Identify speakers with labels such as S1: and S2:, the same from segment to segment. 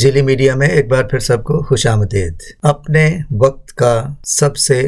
S1: تنزیلی media میں ایک بار پھر سب کو خوش آمدید۔ اپنے وقت کا سب سے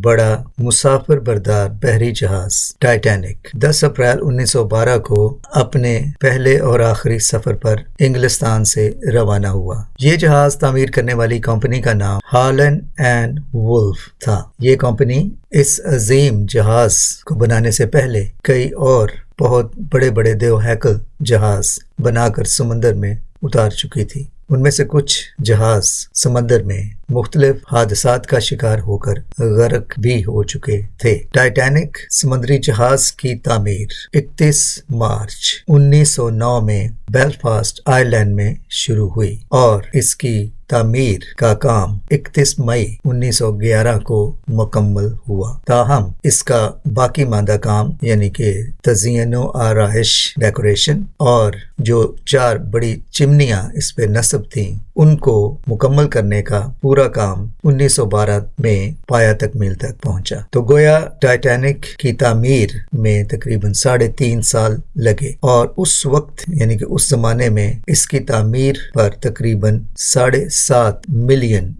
S1: بڑا مسافر بردار بحری جہاز ٹائٹینک 10 اپریل 1912 کو اپنے پہلے اور آخری سفر پر انگلستان سے روانہ ہوا۔ یہ جہاز تعمیر کرنے والی کمپنی کا نام ہالینڈ اینڈ وولف تھا۔ یہ کمپنی اس عظیم جہاز کو بنانے سے پہلے کئی اور بہت بڑے بڑے دیو ہیکل جہاز بنا کر سمندر میں اتار چکی تھی۔ ان میں سے کچھ جہاز سمندر میں مختلف حادثات کا شکار ہو کر غرق بھی ہو چکے تھے۔ ٹائٹینک سمندری جہاز کی تعمیر 31 مارچ 1909 میں بیلفاسٹ آئرلینڈ میں شروع ہوئی اور اس کی تعمیر کا کام 31 مئی 1911 کو مکمل ہوا۔ تاہم اس کا باقی ماندہ کام یعنی کہ تزئین و آرائش ڈیکوریشن اور جو 4 بڑی چمنیاں اس پہ نصب تھیں ان کو مکمل کرنے کا پورا کام 1912 میں پایہ تکمیل تک پہنچا۔ تو گویا ٹائٹینک کی تعمیر میں تقریباً 3.5 سال لگے اور اس وقت یعنی کہ اس زمانے میں اس کی تعمیر پر تقریباً $7.5 ملین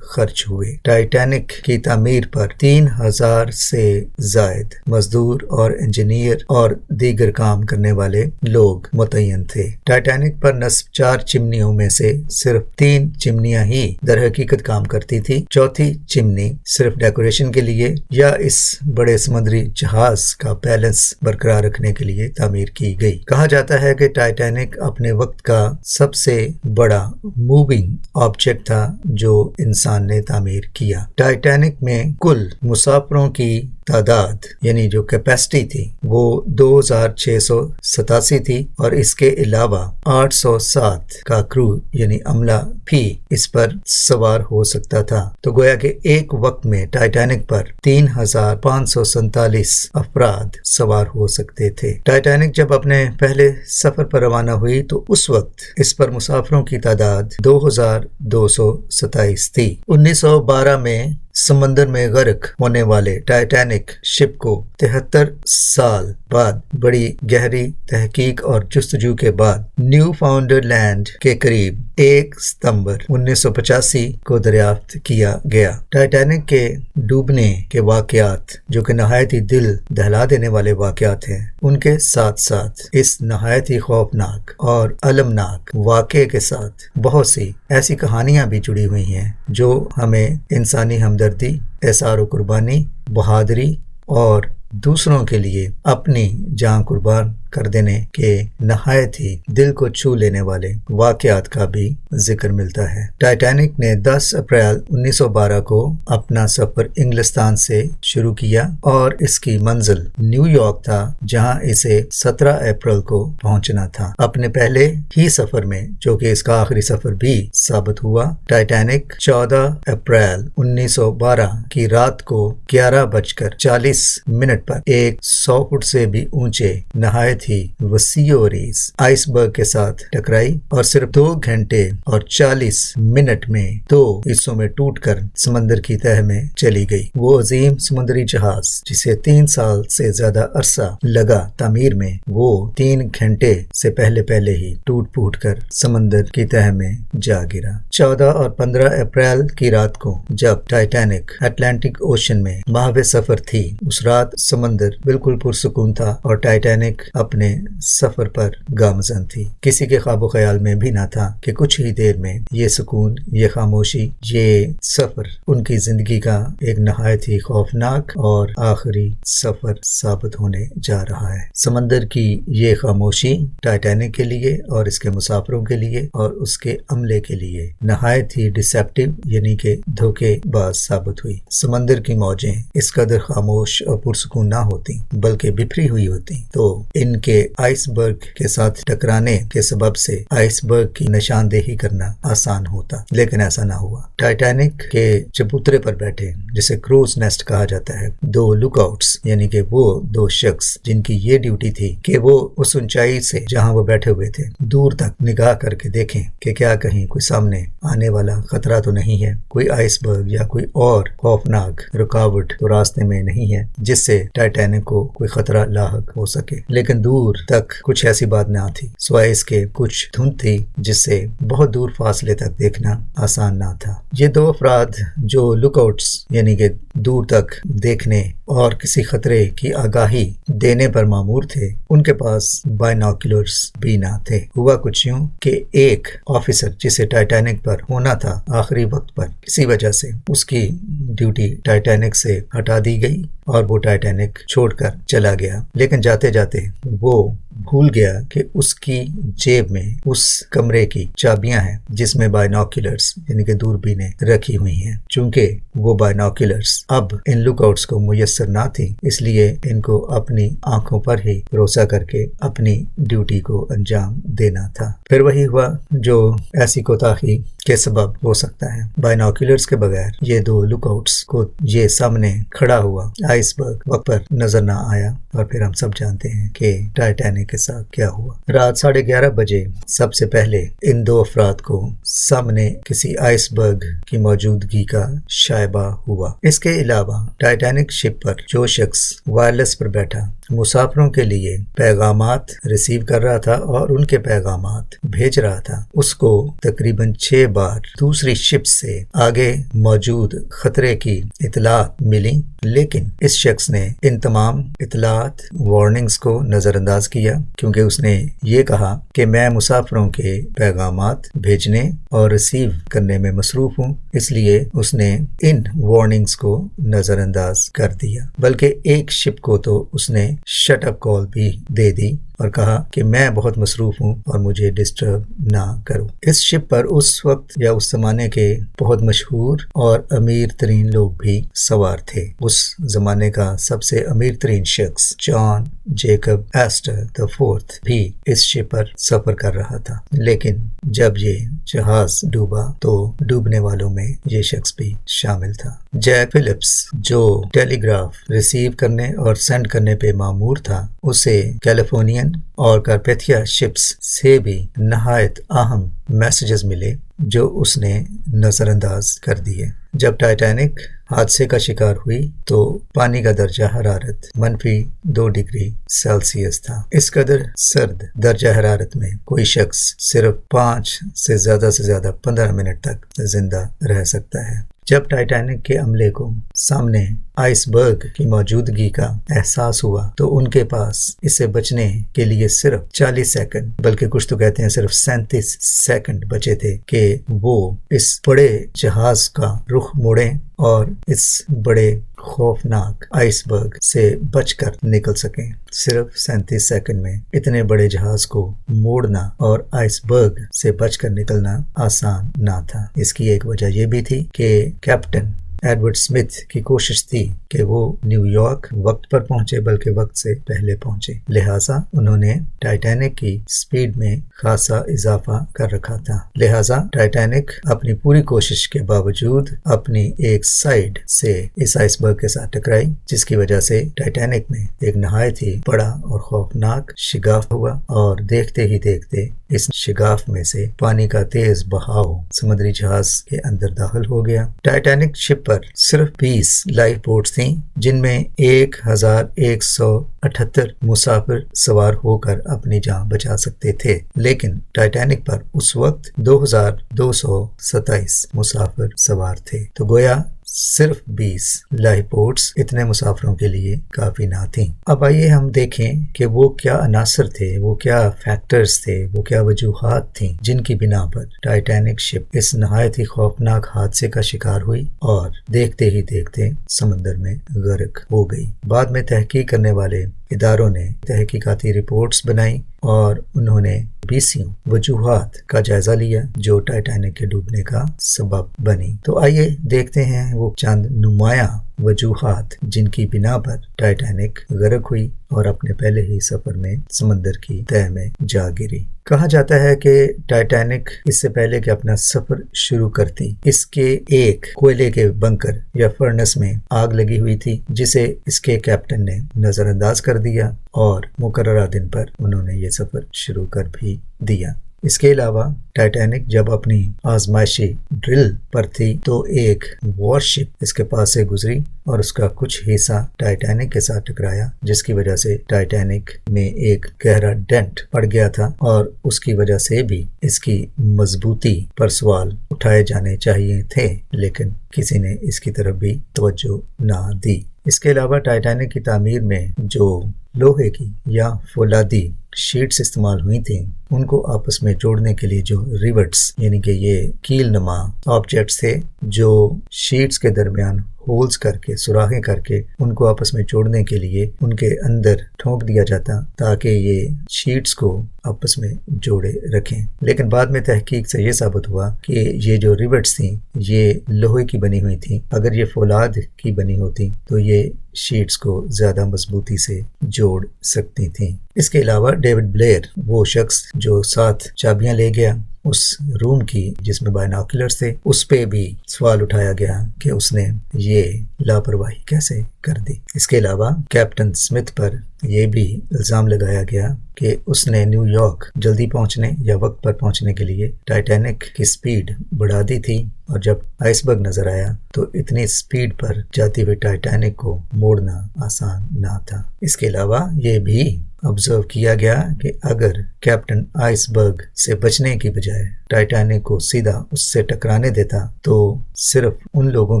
S1: خرچ ہوئے۔ ٹائٹینک کی تعمیر پر 3000 سے زائد مزدور اور انجینئر اور دیگر کام کرنے والے لوگ متعین تھے۔ ٹائٹینک پر نصب 4 چمنیوں میں سے صرف 3 چمنیاں ہی در حقیقت کام کرتی تھی۔ چوتھی چمنی صرف ڈیکوریشن کے لیے یا اس بڑے سمندری جہاز کا بیلنس برقرار رکھنے کے لیے تعمیر کی گئی۔ کہا جاتا ہے کہ ٹائٹینک اپنے وقت کا سب سے بڑا موونگ آبجیکٹ تھا جو انسان نے تعمیر کیا۔ ٹائٹینک میں کل مسافروں کی تعداد یعنی جو کیپیسٹی تھی وہ 2687 تھی اور اس کے علاوہ 807 کا کرو یعنی عملہ بھی اس پر سوار ہو سکتا تھا۔ تو گویا کہ ایک وقت میں ٹائٹینک پر 3547 افراد سوار ہو سکتے تھے۔ ٹائٹینک جب اپنے پہلے سفر پر روانہ ہوئی تو اس وقت اس پر مسافروں کی تعداد 2227 تھی۔ 1912 میں سمندر میں غرق ہونے والے ٹائٹینک شپ کو 73 سال بعد بڑی گہری تحقیق اور جستجو کے بعد نیو فاؤنڈر لینڈ کے قریب 1 ستمبر 1985 کو دریافت کیا گیا۔ ٹائٹینک کے ڈوبنے کے واقعات جو کہ نہایت ہی دل دہلا دینے والے واقعات ہیں ان کے ساتھ ساتھ اس نہایت ہی خوفناک اور المناک واقعے کے ساتھ بہت سی ایسی کہانیاں بھی جڑی ہوئی ہیں جو ہمیں انسانی ہمدردی، احسار و قربانی، بہادری اور دوسروں کے لیے اپنی جان قربان کر دینے کے نہایت ہی دل کو چھو لینے والے واقعات کا بھی ذکر ملتا ہے۔ ٹائٹینک نے 10 اپریل 1912 کو اپنا سفر انگلستان سے شروع کیا اور اس کی منزل نیو یارک تھا جہاں اسے 17 اپریل کو پہنچنا تھا۔ اپنے پہلے ہی سفر میں جو کہ اس کا آخری سفر بھی ثابت ہوا، ٹائٹینک 14 اپریل 1912 کی رات کو 11:40 پر ایک 100 فٹ سے بھی اونچے نہایت ہی وسیع و عریض آئس برگ کے ساتھ ٹکرائی اور صرف 2 گھنٹے اور 40 منٹ میں 2 حصوں میں ٹوٹ کر سمندر کی تہہ میں چلی گئی۔ وہ عظیم سمندری جہاز جسے 3 سال سے زیادہ عرصہ لگا تعمیر میں، وہ 3 گھنٹے سے پہلے ہی ٹوٹ پھوٹ کر سمندر کی تہہ میں جا گرا۔ 14 اور 15 اپریل کی رات کو جب ٹائٹینک اٹلانٹک اوشن میں محو سفر تھی، اس رات سمندر بالکل پرسکون تھا اور ٹائٹینک اپنے سفر پر گامزن تھی۔ کسی کے خواب و خیال میں بھی نہ تھا کہ کچھ ہی دیر میں یہ سکون، یہ خاموشی، یہ سفر ان کی زندگی کا ایک نہایت ہی خوفناک اور آخری سفر ثابت ہونے جا رہا ہے۔ سمندر کی یہ خاموشی ٹائٹینک کے لیے اور اس کے مسافروں کے لیے اور اس کے عملے کے لیے نہایت ہی ڈسیپٹیو یعنی کہ دھوکے باز ثابت ہوئی۔ سمندر کی موجیں اس قدر خاموش اور پرسکون نہ ہوتی بلکہ بکھری ہوئی ہوتی تو ان کے آئس برگ کے ساتھ ٹکرانے کے سبب سے آئس برگ کی نشاندہی کرنا آسان ہوتا، لیکن ایسا نہ ہوا۔ ٹائٹینک کے چبوترے پر بیٹھے جسے کروز نیسٹ کہا جاتا ہے 2 لک آؤٹس یعنی کہ وہ 2 شخص جن کی یہ ڈیوٹی تھی کہ وہ اس اونچائی سے جہاں وہ بیٹھے ہوئے تھے دور تک نگاہ کر کے دیکھیں کہ کیا کہیں کوئی سامنے آنے والا خطرہ تو نہیں ہے، کوئی آئس برگ یا کوئی اور خوفناک رکاوٹ تو راستے میں نہیں ہے جس سے ٹائٹینک کو کوئی خطرہ لاحق ہو سکے۔ لیکن دور تک کچھ ایسی بات نہ تھی سوائے اس کے کچھ دھند تھی جس سے بہت دور فاصلے تک دیکھنا آسان نہ تھا۔ یہ دو افراد جو لک آؤٹس یعنی کہ دور تک دیکھنے اور کسی خطرے کی آگاہی دینے پر مامور تھے، ان کے پاس بائنوکولرز بھی نہ تھے۔ ہوا کچھ یوں کہ ایک آفیسر جسے ٹائٹینک پر ہونا تھا آخری وقت پر کسی وجہ سے اس کی ڈیوٹی ٹائٹینک سے ہٹا دی گئی اور وہ ٹائٹینک چھوڑ کر چلا گیا، لیکن جاتے جاتے وہ بھول گیا کہ اس کی جیب میں اس کمرے کی چابیاں ہیں جس میں بائنوکولرز یعنی کہ دوربینیں رکھی ہوئی ہیں۔ چونکہ وہ بائنوکولرز اب ان لک آؤٹس کو میسر نہ تھی، اس لیے ان کو اپنی آنکھوں پر ہی بھروسہ کر کے اپنی ڈیوٹی کو انجام دینا تھا۔ پھر وہی ہوا جو ایسی کوتاہی کے سبب ہو سکتا ہے۔ بائنوکولرز کے بغیر یہ دو لک آؤٹس کو یہ سامنے کھڑا ہوا آئس برگ وقت پر نظر نہ آیا، اور پھر ہم سب جانتے ہیں کہ ٹائٹینک کے ساتھ کیا ہوا۔ رات 11:30 بجے سب سے پہلے ان دو افراد کو سامنے کسی آئس برگ کی موجودگی کا شائبہ ہوا۔ اس کے علاوہ ٹائٹینک شپ پر جو شخص وائرلیس پر بیٹھا مسافروں کے لیے پیغامات ریسیو کر رہا تھا اور ان کے پیغامات بھیج رہا تھا، اس کو تقریباً 6 بار دوسری شپ سے آگے موجود خطرے کی اطلاعات ملی، لیکن اس شخص نے ان تمام اطلاعات وارننگز کو نظر انداز کیا، کیونکہ اس نے یہ کہا کہ میں مسافروں کے پیغامات بھیجنے اور ریسیو کرنے میں مصروف ہوں، اس لیے اس نے ان وارننگز کو نظر انداز کر دیا۔ بلکہ ایک شپ کو تو اس نے شٹ اپ کال بھی دے دی اور کہا کہ میں بہت مصروف ہوں اور مجھے ڈسٹرب نہ کرو۔ اس شپ پر اس وقت یا اس زمانے کے بہت مشہور اور امیر ترین لوگ بھی سوار تھے۔ اس زمانے کا سب سے امیر ترین شخص جان جیکب ایسٹر دی فورتھ بھی اس شپ پر سفر کر رہا تھا، لیکن جب یہ جہاز ڈوبا تو ڈوبنے والوں میں یہ شخص بھی شامل تھا۔ جیک فلپس جو ٹیلی گراف ریسیو کرنے اور سینڈ کرنے پہ مامور تھا، اسے کیلیفورنین اور کارپیتھیا شپس سے بھی نہایت اہم میسیجز ملے جو اس نے نظر انداز کر دیے۔ جب ٹائٹینک حادثے کا شکار ہوئی تو پانی کا درجہ حرارت -2 ڈگری سیلسیس تھا۔ اس قدر سرد درجہ حرارت میں کوئی شخص صرف 5 سے زیادہ 15 منٹ تک زندہ رہ سکتا ہے۔ جب ٹائٹینک کے عملے کو سامنے آئس برگ کی موجودگی کا احساس ہوا تو ان کے پاس اس سے بچنے کے لیے صرف 40 سیکنڈ بلکہ کچھ تو کہتے ہیں صرف 37 سیکنڈ بچے تھے کہ وہ اس بڑے جہاز کا رخ موڑیں اور اس بڑے خوفناک آئس برگ سے بچ کر نکل سکیں۔ صرف 37 سیکنڈ میں اتنے بڑے جہاز کو موڑنا اور آئس برگ سے بچ کر نکلنا آسان نہ تھا۔ اس کی ایک وجہ یہ بھی تھی کہ کیپٹن ایڈورڈ اسمتھ کی کوشش تھی کہ وہ نیو یارک وقت پر پہنچے بلکہ وقت سے پہلے پہنچے، لہٰذا انہوں نے ٹائٹینک کی سپیڈ میں خاصا اضافہ کر رکھا تھا۔ لہٰذا ٹائٹینک اپنی پوری کوشش کے باوجود اپنی ایک سائیڈ سے اس آئس برگ کے ساتھ ٹکرائی، جس کی وجہ سے ٹائٹینک میں ایک نہایت ہی بڑا اور خوفناک شگاف ہوا، اور دیکھتے ہی دیکھتے اس شگاف میں سے پانی کا تیز بہاؤ سمندری جہاز کے اندر داخل ہو گیا۔ ٹائٹینک شپ پر صرف 20 لائف بوٹس تھیں، جن میں 1178 مسافر سوار ہو کر اپنی جان بچا سکتے تھے، لیکن ٹائٹینک پر اس وقت 2227 مسافر سوار تھے، تو گویا صرف 20 لائف بوٹس اتنے مسافروں کے لیے کافی نہ تھیں۔ اب آئیے ہم دیکھیں کہ وہ کیا عناصر تھے، وہ کیا فیکٹرز تھے، وہ کیا وجوہات تھیں جن کی بنا پر ٹائٹینک شپ اس نہایت ہی خوفناک حادثے کا شکار ہوئی اور دیکھتے ہی دیکھتے سمندر میں غرق ہو گئی۔ بعد میں تحقیق کرنے والے اداروں نے تحقیقاتی رپورٹس بنائی اور انہوں نے 20 وجوہات کا جائزہ لیا جو ٹائٹینک کے ڈوبنے کا سبب بنی۔ تو آئیے دیکھتے ہیں وہ چند نمایاں وجوہات جن کی بنا پر ٹائٹینک غرق ہوئی اور اپنے پہلے ہی سفر میں سمندر کی تہہ میں جا گری۔ کہا جاتا ہے کہ ٹائٹینک اس سے پہلے کہ اپنا سفر شروع کرتی، اس کے ایک کوئلے کے بنکر یا فرنس میں آگ لگی ہوئی تھی، جسے اس کے کیپٹن نے نظر انداز کر دیا اور مقررہ دن پر انہوں نے یہ سفر شروع کر بھی دیا۔ اس کے علاوہ ٹائٹینک جب اپنی آزمائشی ڈرل پر تھی تو ایک وار شپ اس کے پاس سے گزری اور اس کا کچھ حصہ ٹائٹینک کے ساتھ ٹکرایا، جس کی وجہ سے ٹائٹینک میں ایک گہرا ڈینٹ پڑ گیا تھا اور اس کی وجہ سے بھی اس کی مضبوطی پر سوال اٹھائے جانے چاہیے تھے، لیکن کسی نے اس کی طرف بھی توجہ نہ دی۔ اس کے علاوہ ٹائٹینک کی تعمیر میں جو لوہے کی یا فولادی شیٹس استعمال ہوئی تھیں، ان کو آپس میں جوڑنے کے لیے جو ریوٹس یعنی کہ یہ کیل نما آبجیکٹس تھے جو شیٹس کے درمیان ہولز کر کے سوراخیں کر کے ان کو آپس میں جوڑنے کے لیے ان کے اندر ٹھونک دیا جاتا تاکہ یہ شیٹس کو آپس میں جوڑے رکھیں، لیکن بعد میں تحقیق سے یہ ثابت ہوا کہ یہ جو ریوٹس تھیں یہ لوہے کی بنی ہوئی تھیں، اگر یہ فولاد کی بنی ہوتی تو یہ شیٹس کو زیادہ مضبوطی سے جوڑ سکتی تھیں۔ اس کے علاوہ ڈیوڈ بلیئر وہ شخص جو 7 چابیاں لے گیا اس روم کی جس میں بائنوکولرز تھے، اس پہ بھی سوال اٹھایا گیا کہ اس نے یہ لاپرواہی کیسے کر دی۔ اس کے علاوہ کیپٹن اسمتھ پر یہ بھی الزام لگایا گیا کہ اس نے نیو یارک جلدی پہنچنے یا وقت پر پہنچنے کے لیے ٹائٹینک کی سپیڈ بڑھا دی تھی، اور جب آئس برگ نظر آیا تو اتنی سپیڈ پر جاتی ہوئی ٹائٹینک کو موڑنا آسان نہ تھا۔ اس کے علاوہ یہ بھی آبزرو کیا گیا کہ اگر کیپٹن آئس برگ سے بچنے کی بجائے ٹائٹینک کو سیدھا اس سے ٹکرانے دیتا تو صرف ان لوگوں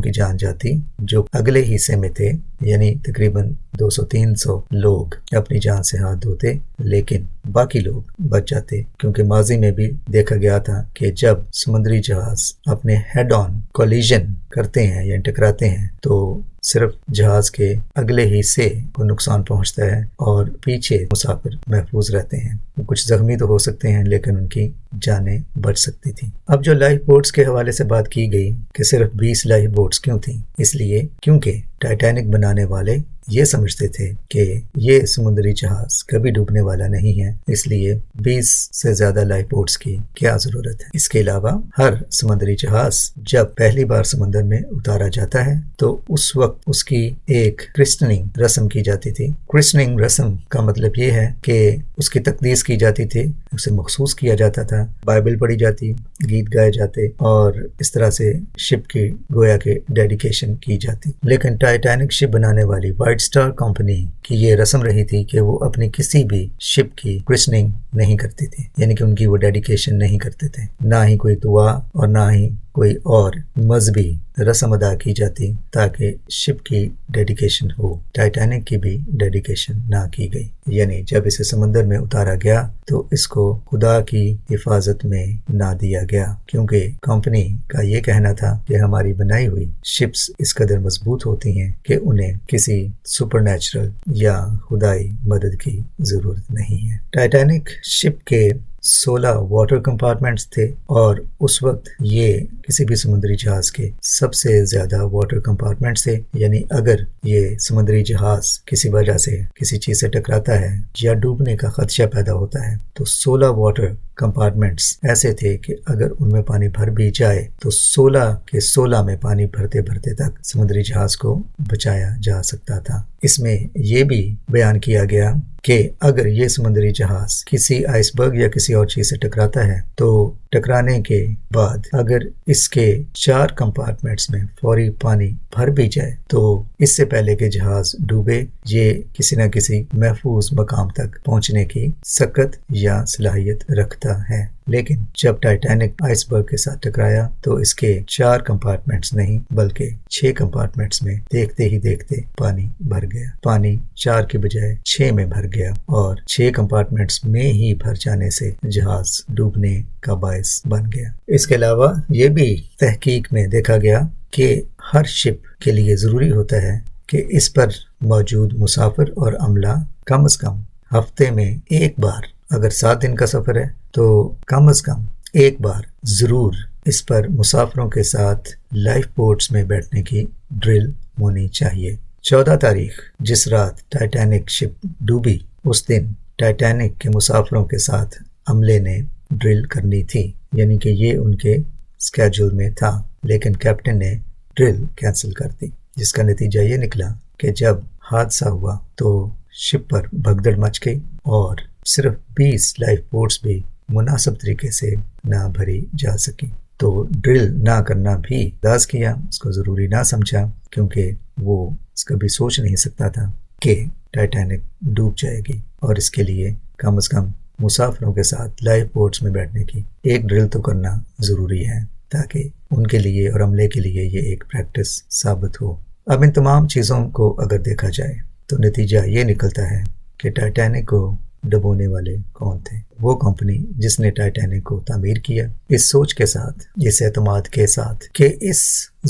S1: کی جان جاتی جو اگلے حصے میں تھے، یعنی تقریباً 200-300 لوگ اپنی جان سے ہاتھ دھوتے، لیکن باقی لوگ بچ جاتے، کیونکہ ماضی میں بھی دیکھا گیا تھا کہ جب سمندری جہاز اپنے ہیڈ آن کولیجن کرتے ہیں یا ٹکراتے ہیں تو صرف جہاز کے اگلے حصے کو نقصان پہنچتا ہے اور پیچھے مسافر محفوظ رہتے ہیں۔ وہ کچھ زخمی تو ہو سکتے ہیں لیکن ان کی جانیں بچ سکتی تھیں۔ اب جو لائف بوٹس کے حوالے سے بات کی گئی کہ صرف 20 لائف بوٹس کیوں تھیں، اس لیے کیونکہ ٹائٹینک بنانے والے یہ سمجھتے تھے کہ یہ سمندری جہاز کبھی ڈوبنے والا نہیں ہے، اس لیے 20 سے زیادہ لائف بوٹس کی کیا ضرورت ہے۔ اس کے علاوہ ہر سمندری جہاز جب پہلی بار سمندر میں اتارا جاتا ہے تو اس وقت اس کی ایک کرسٹننگ رسم کی جاتی تھی۔ کرسٹننگ رسم کا مطلب یہ ہے کہ اس کی تقدیس کی جاتی تھی، اسے مخصوص کیا جاتا تھا، بائبل پڑھی جاتی، گیت گائے جاتے اور اس طرح سے شپ کی گویا کے ڈیڈیکیشن کی جاتی۔ لیکن ٹائٹینک شپ بنانے والی وائٹ سٹار کمپنی کی یہ رسم رہی تھی کہ وہ اپنی کسی بھی شپ کی کرسٹننگ نہیں کرتی تھی، یعنی کہ ان کی وہ ڈیڈیکیشن نہیں کرتے تھے، نہ ہی کوئی دعا اور نہ ہی کوئی اور مذہبی رسم ادا کی جاتی تاکہ شپ کی ڈیڈیکیشن ہو۔ ٹائٹینک کی بھی ڈیڈیکیشن نہ کی گئی، یعنی جب اسے سمندر میں اتارا گیا تو اس کو خدا کی حفاظت میں نہ دیا گیا، کیونکہ کمپنی کا یہ کہنا تھا کہ ہماری بنائی ہوئی شپس اس قدر مضبوط ہوتی ہیں کہ انہیں کسی سپر نیچرل یا خدائی مدد کی ضرورت نہیں ہے۔ ٹائٹینک شپ کے 16 واٹر کمپارٹمنٹس تھے اور اس وقت یہ کسی بھی سمندری جہاز کے سب سے زیادہ واٹر کمپارٹمنٹس تھے، یعنی اگر یہ سمندری جہاز کسی وجہ سے کسی چیز سے ٹکراتا ہے یا ڈوبنے کا خدشہ پیدا ہوتا ہے تو 16 واٹر کمپارٹمنٹس ایسے تھے کہ اگر ان میں پانی بھر بھی جائے تو 16 کے 16 میں پانی بھرتے بھرتے تک سمندری جہاز کو بچایا جا سکتا تھا۔ اس میں یہ بھی بیان کیا گیا کہ اگر یہ سمندری جہاز کسی آئس برگ یا کسی اور چیز سے ٹکراتا ہے تو ٹکرانے کے بعد اگر اس کے 4 کمپارٹمنٹس میں فوری پانی بھر بھی جائے تو اس سے پہلے کہ جہاز ڈوبے یہ کسی نہ کسی محفوظ مقام تک پہنچنے کی سکت یا صلاحیت رکھتا ہے۔ لیکن جب ٹائٹینک آئس برگ کے ساتھ ٹکرایا تو اس کے 4 کمپارٹمنٹس نہیں بلکہ 6 کمپارٹمنٹس میں دیکھتے ہی دیکھتے پانی بھر گیا۔ پانی 4 کے بجائے 6 میں بھر گیا اور 6 کمپارٹمنٹس میں ہی بھر جانے سے جہاز ڈوبنے کا باعث بن گیا۔ اس کے علاوہ یہ بھی تحقیق میں دیکھا گیا کہ ہر شپ کے لیے ضروری ہوتا ہے کہ اس پر موجود مسافر اور عملہ کم از کم ہفتے میں ایک بار، اگر 7 دن کا سفر ہے تو کم از کم ایک بار ضرور اس پر مسافروں کے ساتھ لائف بوٹس میں بیٹھنے کی ڈرل ہونی چاہیے۔ 14 تاریخ جس رات ٹائٹینک شپ ڈوبی اس دن ٹائٹینک کے مسافروں کے ساتھ عملے نے ڈرل کرنی تھی، یعنی کہ یہ ان کے اسکیجول میں تھا، لیکن کیپٹن نے ڈرل کینسل کر دی، جس کا نتیجہ یہ نکلا کہ جب حادثہ ہوا تو شپ پر بھگدڑ مچ گئی اور صرف 20 لائف بوٹس بھی مناسب طریقے سے نہ بھری جا سکی، تو ڈرل نہ کرنا بھی انداز کیا، اس کو ضروری نہ سمجھا، کیونکہ وہ اس کا بھی سوچ نہیں سکتا تھا کہ ٹائٹینک ڈوب جائے گی، اور اس کے لیے کم از کم مسافروں کے ساتھ لائف بوٹس میں بیٹھنے کی ایک ڈرل تو کرنا ضروری ہے، تاکہ ان کے لیے اور عملے کے لیے یہ ایک پریکٹس ثابت ہو۔ اب ان تمام چیزوں کو اگر دیکھا جائے تو نتیجہ یہ نکلتا ہے کہ ٹائٹینک کو ڈبونے والے کون تھے؟ وہ کمپنی جس نے ٹائٹینک کو تعمیر کیا، اس سوچ کے ساتھ، اس اعتماد کے ساتھ کہ اس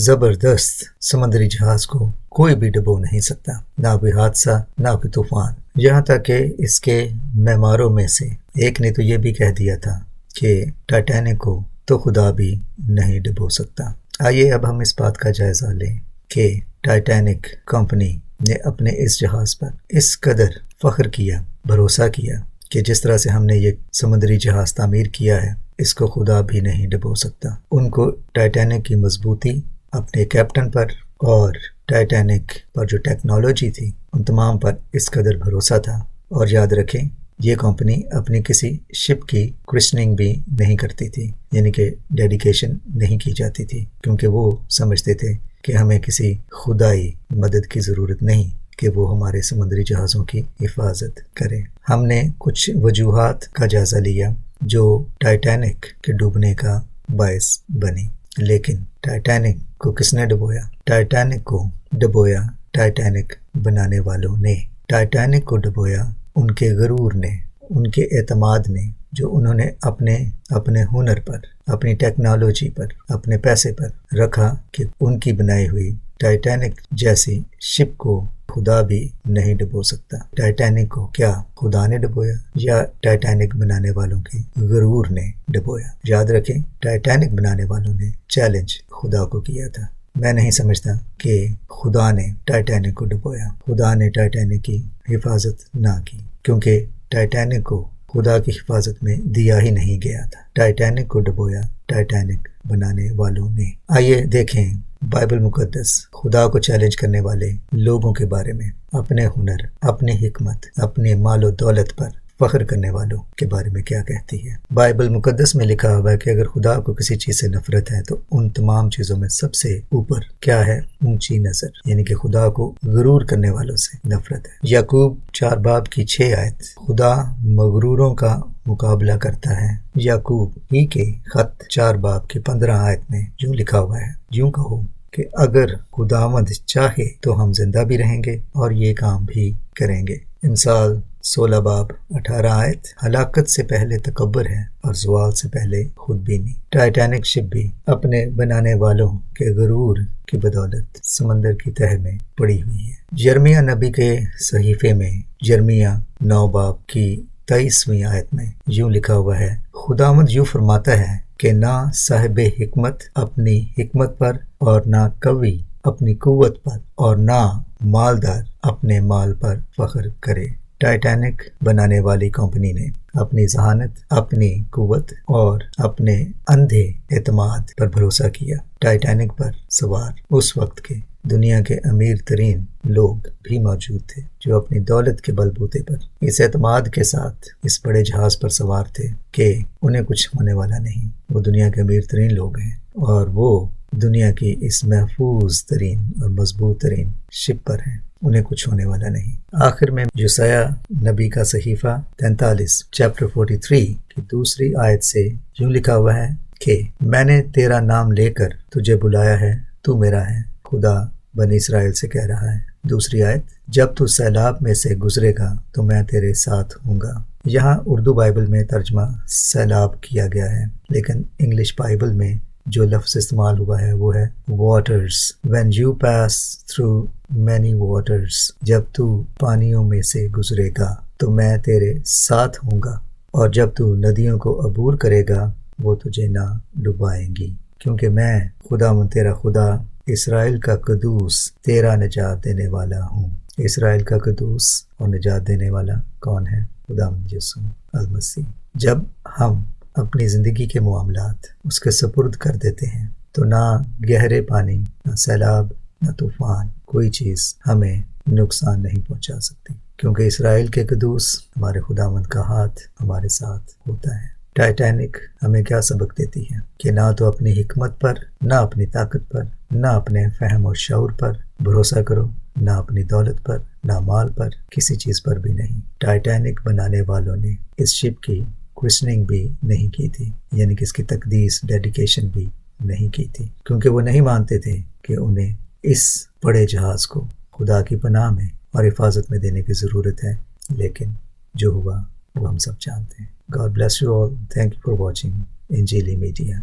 S1: زبردست سمندری جہاز کو کوئی بھی ڈبو نہیں سکتا، نہ کوئی حادثہ، نہ کوئی طوفان۔ یہاں تک کہ اس کے معماروں میں سے ایک نے تو یہ بھی کہہ دیا تھا کہ ٹائٹینک کو تو خدا بھی نہیں ڈبو سکتا۔ آئیے اب ہم اس بات کا جائزہ لیں کہ ٹائٹینک کمپنی نے اپنے اس جہاز پر اس قدر فخر کیا، بھروسہ کیا کہ جس طرح سے ہم نے یہ سمندری جہاز تعمیر کیا ہے، اس کو خدا بھی نہیں ڈبو سکتا۔ ان کو ٹائٹینک کی مضبوطی، اپنے کیپٹن پر اور ٹائٹینک پر جو ٹیکنالوجی تھی، ان تمام پر اس قدر بھروسہ تھا۔ اور یاد رکھیں، یہ کمپنی اپنی کسی شپ کی کرسننگ بھی نہیں کرتی تھی، یعنی کہ ڈیڈیکیشن نہیں کی جاتی تھی، کیونکہ وہ سمجھتے تھے کہ ہمیں کسی خدائی مدد کی ضرورت نہیں کہ وہ ہمارے سمندری جہازوں کی حفاظت کرے۔ ہم نے کچھ وجوہات کا جائزہ لیا جو ٹائٹینک کے ڈوبنے کا باعث بنی، لیکن ٹائٹینک کو کس نے ڈبویا؟ ٹائٹینک کو ڈبویا ٹائٹینک بنانے والوں نے۔ ٹائٹینک کو ڈبویا ان کے غرور نے، ان کے اعتماد نے، جو انہوں نے اپنے ہنر پر، اپنی ٹیکنالوجی پر، اپنے پیسے پر رکھا کہ ان کی بنائی ہوئی ٹائٹینک جیسی شپ کو خدا بھی نہیں ڈبو سکتا۔ ٹائٹینک کو کیا خدا نے ڈبویا یا ٹائٹینک بنانے والوں کے غرور نے ڈبویا؟ یاد رکھیں، ٹائٹینک بنانے والوں نے چیلنج خدا کو کیا تھا۔ میں نہیں سمجھتا کہ خدا نے ٹائٹینک کو ڈبویا، خدا نے ٹائٹینک کی حفاظت نہ کی، کیونکہ ٹائٹینک کو خدا کی حفاظت میں دیا ہی نہیں گیا تھا۔ ٹائٹینک کو ڈبویا ٹائٹینک بنانے والوں نے۔ آئیے دیکھیں بائبل مقدس خدا کو چیلنج کرنے والے لوگوں کے بارے میں، اپنے ہنر، اپنی حکمت، اپنے مال و دولت پر فخر کرنے والوں کے بارے میں کیا کہتی ہے۔ بائبل مقدس میں لکھا ہوا ہے کہ اگر خدا کو کسی چیز سے نفرت ہے تو ان تمام چیزوں میں سب سے اوپر کیا ہے؟ اونچی نظر، یعنی کہ خدا کو غرور کرنے والوں سے نفرت ہے۔ یعقوب 4 باب کی 6 آیت، خدا مغروروں کا مقابلہ کرتا ہے۔ یعقوب ہی کے خط 4 باب کی 15 آیت میں یوں لکھا ہوا ہے، یوں کہو کہ اگر خداوند چاہے تو ہم زندہ بھی رہیں گے اور یہ کام بھی کریں گے۔ امثال 16 باب 18 آیت، ہلاکت سے پہلے تکبر ہے اور زوال سے پہلے خود بینی۔ ٹائٹینک شپ بھی اپنے بنانے والوں کے غرور کی بدولت سمندر کی تہہ میں پڑی ہوئی ہے۔ یرمیہ نبی کے صحیفے میں یرمیہ 9 باب کی 23ویں آیت میں یوں لکھا ہوا ہے، خداوند یوں فرماتا ہے کہ نہ صاحب حکمت اپنی حکمت پر اور نہ قوی اپنی قوت پر اور نہ مالدار اپنے مال پر فخر کرے۔ ٹائٹینک بنانے والی کمپنی نے اپنی ذہانت، اپنی قوت اور اپنے اندھے اعتماد پر بھروسہ کیا۔ ٹائٹینک پر سوار اس وقت کے دنیا کے امیر ترین لوگ بھی موجود تھے، جو اپنی دولت کے بل بوتے پر اس اعتماد کے ساتھ اس بڑے جہاز پر سوار تھے کہ انہیں کچھ ہونے والا نہیں۔ وہ دنیا کے امیر ترین لوگ ہیں اور وہ دنیا کی اس محفوظ ترین اور مضبوط ترین شپ پر ہیں، انہیں کچھ ہونے والا نہیں۔ آخر میں یوسیہ نبی کا صحیفہ 43 چیپٹر 43 کی 2 آیت سے یوں لکھا ہوا ہے کہ میں نے تیرا نام لے کر تجھے بلایا ہے، تو میرا ہے، خدا بنی اسرائیل سے کہہ رہا ہے۔ 2 آیت، جب تو سیلاب میں سے گزرے گا تو میں تیرے ساتھ ہوں گا۔ یہاں اردو بائبل میں ترجمہ سیلاب کیا گیا ہے، لیکن انگلش بائبل میں جو لفظ استعمال ہوا ہے وہ ہے waters. When you pass through many waters، جب تو پانیوں میں سے گزرے گا تو میں تیرے ساتھ ہوں گا، اور جب تو ندیوں کو عبور کرے گا وہ تجھے نہ ڈبائیں گی، کیونکہ میں خداوند تیرا خدا، اسرائیل کا قدوس، تیرا نجات دینے والا ہوں۔ اسرائیل کا قدوس اور نجات دینے والا کون ہے؟ خداوند یسوع المسیح۔ جب ہم اپنی زندگی کے معاملات اس کے سپرد کر دیتے ہیں تو نہ گہرے پانی، نہ سیلاب، نہ طوفان، کوئی چیز ہمیں نقصان نہیں پہنچا سکتی، کیونکہ اسرائیل کے قدوس ہمارے خداوند کا ہاتھ ہمارے ساتھ ہوتا ہے۔ ٹائٹینک ہمیں کیا سبق دیتی ہے کہ نہ تو اپنی حکمت پر، نہ اپنی طاقت پر، نہ اپنے فہم اور شعور پر بھروسہ کرو، نہ اپنی دولت پر، نہ مال پر، کسی چیز پر بھی نہیں۔ ٹائٹینک بنانے والوں نے اس شپ کی کرسننگ بھی نہیں کی تھی، یعنی کہ اس کی تقدیس، ڈیڈیکیشن بھی نہیں کی تھی، کیونکہ وہ نہیں مانتے تھے کہ انہیں اس بڑے جہاز کو خدا کی پناہ میں اور حفاظت میں دینے کی ضرورت ہے۔ لیکن جو ہوا وہ ہم سب جانتے ہیں۔ God bless you all. Thank you for watching انجیلی میڈیا۔